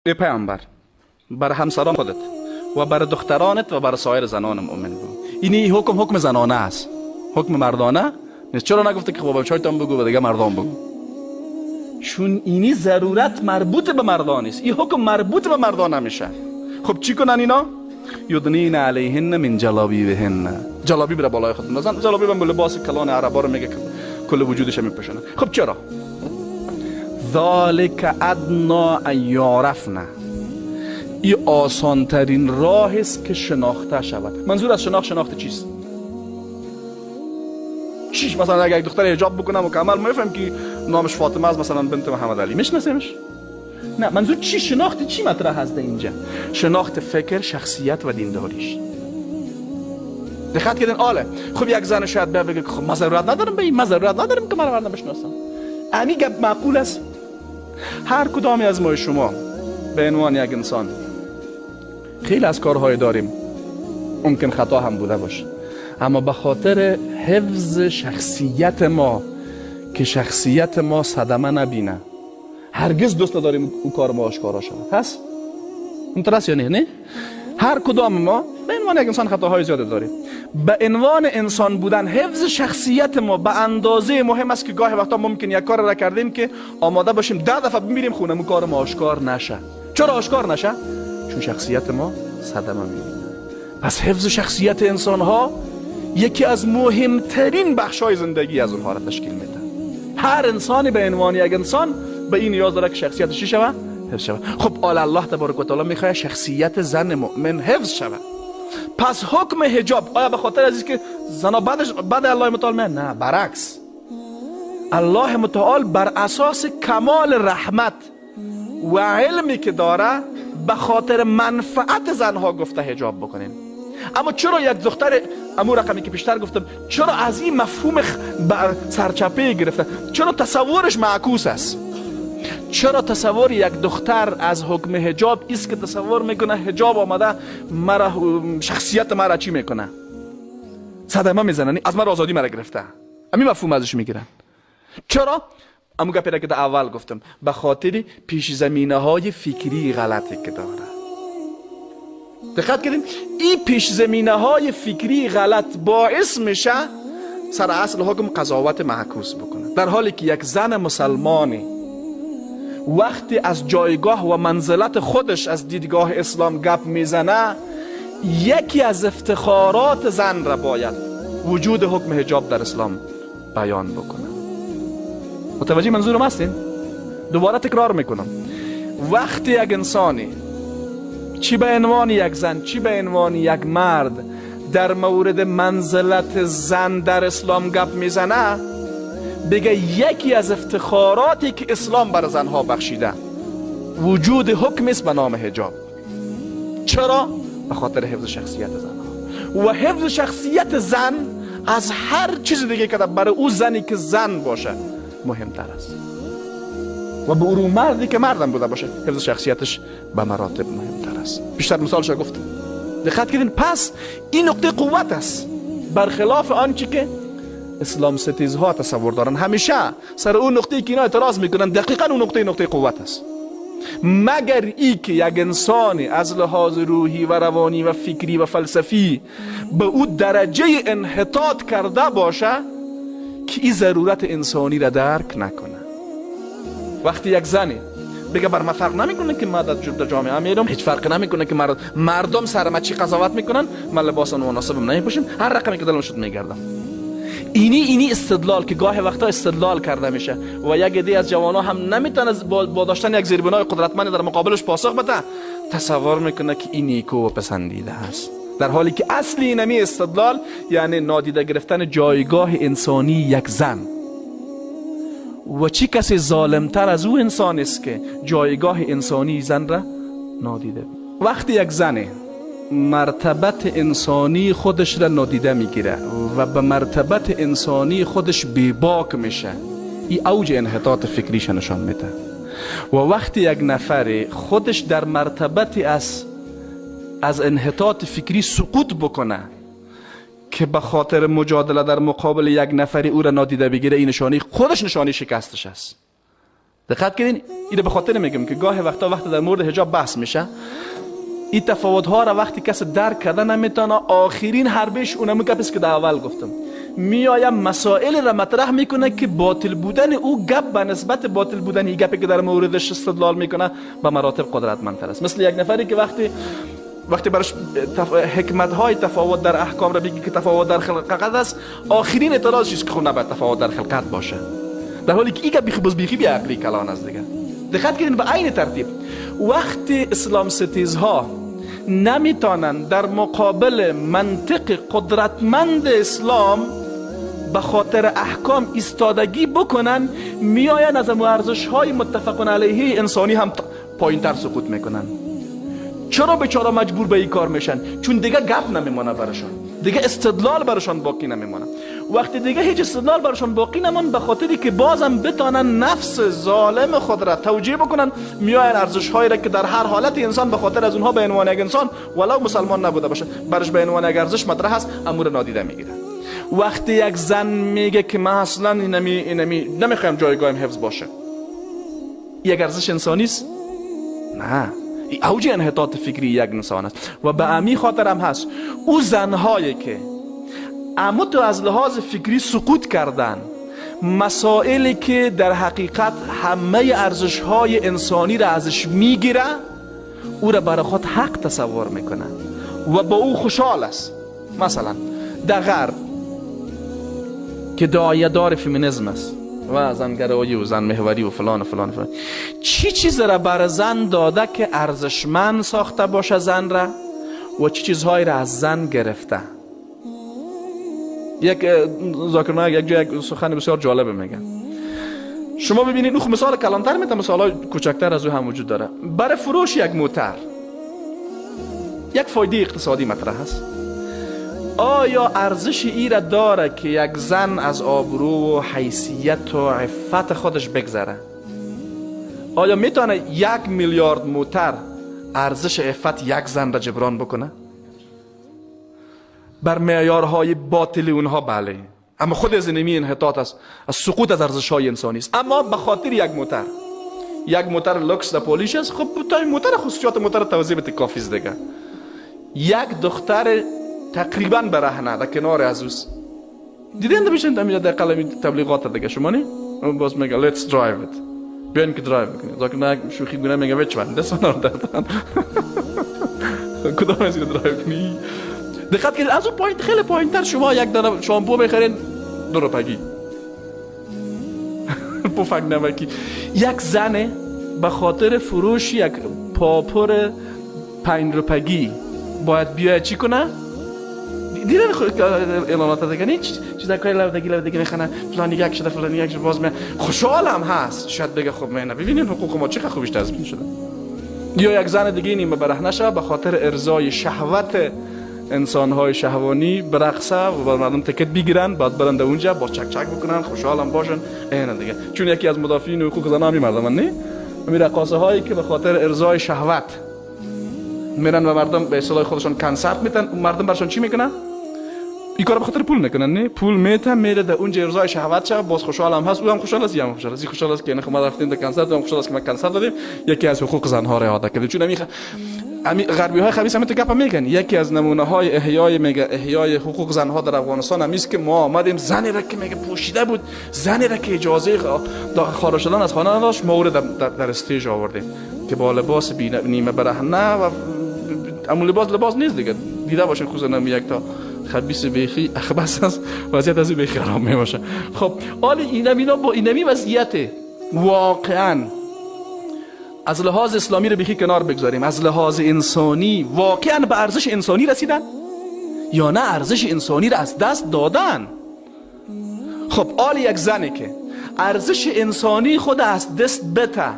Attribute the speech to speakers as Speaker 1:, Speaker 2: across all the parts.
Speaker 1: ای پیامبر بر همسران خودت و بر دخترانت و بر سایر زنان مؤمن بگو. اینی حکم زنانه است، حکم مردانه نیست. چرا نگفته که خب بچه‌تون بگو و دیگه مردان بگو؟ چون اینی ضرورت مربوط به مردان است، این حکم مربوط به مردان نمیشه. خب چی کنن اینا؟ یدنین علیهن من جلابیبهن، جلابی بر بالای خود بندازن. جلابی به لباس کلان عربا رو میگه که کل وجودش میپوشن. خب چرا؟ ذالک ادنا ان یعرفن، این آسان ترین راه است که شناخته شود. منظور از شناخت چیست؟ چیش مثلا اگه یک دختر حجاب بکنه مکمل میفهم که نامش فاطمه است، مثلا بنت محمد علی، میشناسیمش؟ نه، منظور چی؟ شناخت چی مطرح هست اینجا؟ شناخت فکر، شخصیت و دینداریش. دقت کردین؟ آله خب یک زن شاید بگه خب ما ضرورت ندارم به این، ما ضرورت ندارم که مرا بشناسم. امی گپ معقول است؟ هر کدامی از ما شما به عنوان یک انسان خیلی از کارهای داریم، ممکن خطا هم بوده باشه، اما به خاطر حفظ شخصیت ما که شخصیت ما صدمه نبینه، هرگز دوست نداریم اون کار ما آشکارا شود. هست؟ اینطور یا نه؟ هر کدام ما به عنوان یک انسان خطاهای زیاده داریم. به عنوان انسان بودن حفظ شخصیت ما به اندازه مهم است که گاهی وقتا ممکن یک کار را کردیم که آماده باشیم 10 دفعه بمیریم خونمون کار ما آشکار نشه. چرا آشکار نشه؟ چون شخصیت ما صدمه میبینه. پس حفظ شخصیت انسان ها یکی از مهمترین بخشای زندگی از اونها را تشکیل میده. هر انسانی به عنوان یک انسان به این نیاز داره که شخصیتش چی شود؟ حفظ شود. خب الله تبارک و تعالی میخواد شخصیت زن مؤمن حفظ شود. پس حکم حجاب آیا به خاطر از که زنا بعد الله متعال نه، برعکس. الله متعال بر اساس کمال رحمت و علمی که داره به خاطر منفعت زنها گفته حجاب بکنین. اما چرا یک دختر امور رقمی که پیشتر گفتم، چرا از این مفهوم سرچپه گرفته؟ چرا تصورش معکوس است؟ چرا تصور یک دختر از حکم حجاب است که تصور میکنه حجاب آمده مرا شخصیت مرا چی میکنه؟ صدمه میزنه، از من آزادی مرا گرفته. همین مفهوم ازش میگیرن. چرا؟ اما گپی که در اول گفتم، به خاطر پیش زمینه های فکری غلطی که داره. دقت کردین؟ این پیش زمینه های فکری غلط باعث میشه سر اصل حکم قضاوت معکوس بکنه، در حالی که یک زن مسلمانی وقتی از جایگاه و منزلت خودش از دیدگاه اسلام گپ میزنه، یکی از افتخارات زن را باید وجود حکم حجاب در اسلام بیان بکنه. متوجه منظورم هستین؟ دوباره تکرار میکنم، وقتی یک انسانی چی به عنوان یک زن چی به عنوان یک مرد در مورد منزلت زن در اسلام گپ میزنه، بگه یکی از افتخاراتی که اسلام بر زنها بخشیده وجود حکم است به نام حجاب. چرا؟ به خاطر حفظ شخصیت زنها. و حفظ شخصیت زن از هر چیز دیگه که برای او زنی که زن باشه مهمتر است، و به اون مردی که مردم بوده باشه حفظ شخصیتش به مراتب مهمتر است. بیشتر مثالش گفتم. دقت کردین؟ پس این نقطه قوت است، برخلاف آنچه که اسلام ستیزها تصور دارن. همیشه سر اون نقطه که اینا اعتراض میکنن دقیقاً اون نقطه قوت است. مگر ای که یک انسانی از لحاظ روحی و روانی و فکری و فلسفی به او درجه انحطاط کرده باشه که این ضرورت انسانی را درک نکنه. وقتی یک زنی بگه بر من فرق نمیکنه که من در جامعه میرم، هیچ فرق نمیکنه که مردم سر من چی قضاوت میکنن، من لباس مناسبم نمیپوشم، هر رقمی که دلم شد میگردم. اینی استدلال که گاهی وقتا استدلال کرده میشه و یک عده از جوانا هم نمیتونه با داشتن یک زیربنای قدرتمند در مقابلش پاسخ بده، تصور میکنه که این نیکو و پسندیده هست، در حالی که اصلی اینمی استدلال یعنی نادیده گرفتن جایگاه انسانی یک زن. و چی کسی ظالمتر از او انسان است که جایگاه انسانی زن را نادیده. وقتی یک زن مرتبت انسانی خودش را نادیده میگیره و به مرتبت انسانی خودش بیباک میشه، این اوج انحطاط فکریش نشان میده. و وقتی یک نفر خودش در مرتبتی از انحطاط فکری سقوط بکنه که به خاطر مجادله در مقابل یک نفری او را نادیده بگیره، این نشانی خودش نشانی شکستش است. دقت کردین؟ اینو به خاطر میگم که گاهی وقتی در مورد حجاب بحث میشه، این تفاوت ها را وقتی کسی درک کرده نمیتونه، آخرین حربش اونم گپیست که در اول گفتم، میایم مسائل را مطرح میکنه که باطل بودن او گپ به نسبت باطل بودن این گپی که در موردش استدلال میکنه به مراتب قدرتمندتر است. مثل یک نفری که وقتی برش حکمت های تفاوت در احکام را بگی که تفاوت در خلقت است، آخرین اعتراض چیست که خود نباید تفاوت در خلقت باشه، در حالی که این گپ بیخی بی عقلی کلان است دیگه. دقت کنید به عین ترتیب وقتی اسلام ستیزها نمیتونن در مقابل منطق قدرتمند اسلام به خاطر احکام ایستادگی بکنن، میاین از ارزش های متفق علیه انسانی هم پایین تر سقوط میکنن. چرا بیچاره مجبور به این کار میشن؟ چون دیگه گپ نمیمونه برشان، دیگه استدلال برشان باقی نمیمونه. وقتی دیگه هیچ استدلال برشان باقی نمون، به خاطری که بازم بتانن نفس ظالم خود را توجیه بکنن، میاین ارزش هایی را که در هر حالت انسان به خاطر از اونها به عنوان یک انسان ولو مسلمان نبوده باشه برش به عنوان یک ارزش مطرح است، امور نادیده میگیره. وقتی یک زن میگه که من اصلا نمیخوایم جایگاهم حفظ باشه، یک ارزش انسانی است؟ نه، اوج انحطاط فکری یک انسان است. و به امی خاطر هم هست او زنهایی که اموتو از لحاظ فکری سقوط کردن، مسائلی که در حقیقت همه ارزش های انسانی را ازش میگیره، او را برای خود حق تصور میکنه و با او خوشحال است. مثلا در غرب که داعیه دار فمینیسم است و زنگرایی و زن محوری و فلان و فلان و فلان، چی چیز را بر زن داده که ارزشمند ساخته باشه زن را و چی چیزهایی را از زن گرفته؟ یک ذاکر نایک یک جای یک سخن بسیار جالب میگن. شما ببینید اون مثال کلانتر میده، مثال کوچکتر از او هم وجود داره. برای فروش یک موتر یک فایده اقتصادی مطرح است. آیا ارزش ای را داره که یک زن از آبرو و حیثیت و عفت خودش بگذره؟ آیا میتونه 1 میلیارد موتر ارزش عفت یک زن را جبران بکنه؟ بر معیارهای باطل اونها بله، اما خود از اینمی انحطاط است، از سقوط از ارزش های انسانی است. اما به خاطر یک موتر لوکس در پولیش است، خب تا موتر خصوصیات موتر توضیح بده کافی است دیگه. یک دختر تقریبا برهنه در کنار از اوست، دیدین بشین در قلمی تبلیغات دیگه شما نه باز میگه let's drive it، بیاین که درایو بکنید. ذاکر نایک شوخی گونه میگه which one this one or that one کدام از این درایو کنی؟ دقت کنید از اون پایین خیلی پایین تر شما یک دانه شامپو بخرین 2 روپیگی پفک نمکی. یک زن به خاطر فروش یک پاپور 5 روپیگی باید بیاید چی کنه؟ دیدن اعلانات دیگه نه چیزا کاری لودگی میخنه فلانی یک شده فلانی یک شده، باز خوشحالم هست. شاید بگه خب نه ببینین حقوق ما چقدر خوبش تضمین شده. یا یک زن دیگه نیمه برهنه شه به خاطر ارضای شهوت انسان‌های شهوانی برقصه و بر مردم تکت بگیرن، بعد برن اونجا با چک چک بکنن، خوشحالم باشن. اینا دیگه چون یکی از مدافعین حقوق زنان می مردم نه می رقاصه هایی که به خاطر ارضای شهوت میرن و مردم به اصطلاح خودشون کنسرت میتن، مردم برشون چی میکنن؟ این کارو به خاطر پول میکنن نه، پول میتن میره در اونجا ارضای شهوت شه، باز خوشحالم هست، او هم خوشحال است، هم خوشحال است، خوشحال است که نه ما رفتیم در کنسرت، هم خوشحال است که ما کنسرت دادیم. یکی از حقوق زنها را اعاده کردیم. چون غربی های خبیث هم تو گپ میگن. یکی از نمونه های احیای حقوق زنها در افغانستان هم است که ما آمدیم زنی را که میگه پوشیده بود، زنی را که اجازه خارج شدن از خانه نداشت، ما او در استیج آوردیم که با لباس نیمه برهنه و اما لباس نیست دیگه، دیده باشین خصوصا یک تا خبیث بیخی اخبث است، وضعیت از بیخی خراب میباشه. خب حالا اینا با اینمی وضعیت واقعا از لحاظ اسلامی رو بیخی کنار بگذاریم، از لحاظ انسانی واقعا به ارزش انسانی رسیدن یا نه ارزش انسانی رو از دست دادن؟ خب آل یک زنی که ارزش انسانی خود از دست بته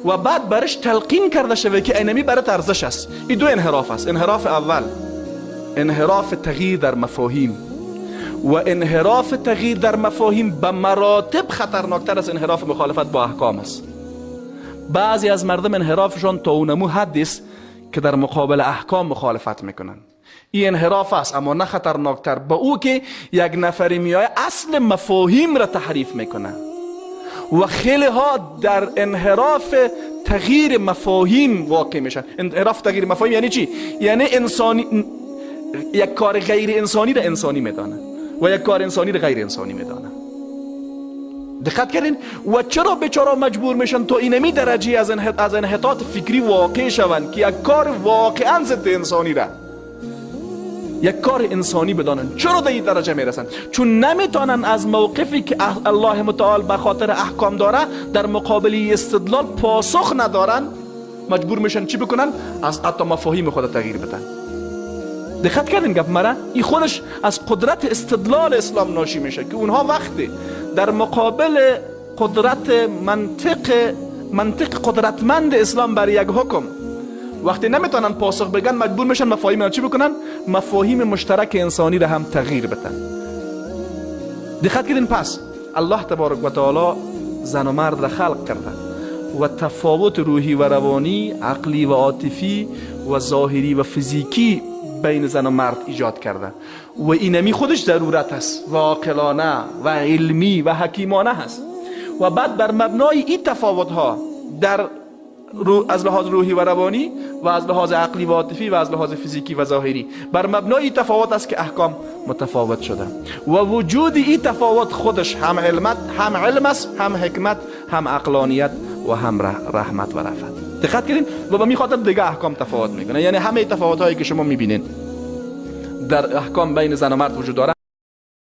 Speaker 1: و بعد برش تلقین کرده شده که اینمی برات ارزش است، این دو انحراف است. انحراف اول انحراف تغییر در مفاهیم و انحراف تغییر در مفاهیم به مراتب خطرناکتر از انحراف مخالفت با احکام است. بعضی از مردم انحرافشان تا اونمو حدی است که در مقابل احکام مخالفت میکنن. این انحراف است، اما نه خطرناکتر با او که یک نفری میای اصل مفاهیم را تحریف میکنه و خیلی ها در انحراف تغییر مفاهیم واقع میشن. انحراف تغییر مفاهیم یعنی چی؟ یعنی انسانی یک کار غیر انسانی را انسانی میدانه و یک کار انسانی را غیر انسانی میدانه. دقت کردین؟ و چرا بیچاره مجبور میشن تا اینمی درجه از انحطاط فکری واقع شوند که یک کار واقعا ضد انسانی را یک کار انسانی بدانن؟ چرا در این درجه میرسن؟ چون نمیتونن از موقفی که الله متعال به خاطر احکام داره در مقابل استدلال پاسخ ندارن، مجبور میشن چی بکنن؟ از حتی مفاهیم خود تغییر بدن. دقت کردین گپ مرا؟ این خودش از قدرت استدلال اسلام ناشی میشه که اونها وقتی در مقابل قدرت منطق قدرتمند اسلام برای یک حکم وقتی نمیتونن پاسخ بگن، مجبور میشن مفاهیم چی بکنن؟ مفاهیم مشترک انسانی را هم تغییر بدن. دقت کردین؟ پس الله تبارک و تعالی زن و مرد را خلق کرده و تفاوت روحی و روانی، عقلی و عاطفی و ظاهری و فیزیکی بین زن و مرد ایجاد کرده و اینمی خودش ضرورت است و عاقلانه و علمی و حکیمانه هست. و بعد بر مبنای این تفاوت ها از لحاظ روحی و روانی و از لحاظ عقلی و عاطفی و از لحاظ فیزیکی و ظاهری، بر مبنای این تفاوت است که احکام متفاوت شده و وجود این تفاوت خودش هم علم است، هم حکمت، هم عقلانیت و هم رحمت و رأفت. دقت کردین؟ و به می خاطر دیگه احکام تفاوت میکنه. یعنی همه تفاوت هایی که شما میبینین در احکام بین زن و مرد وجود داره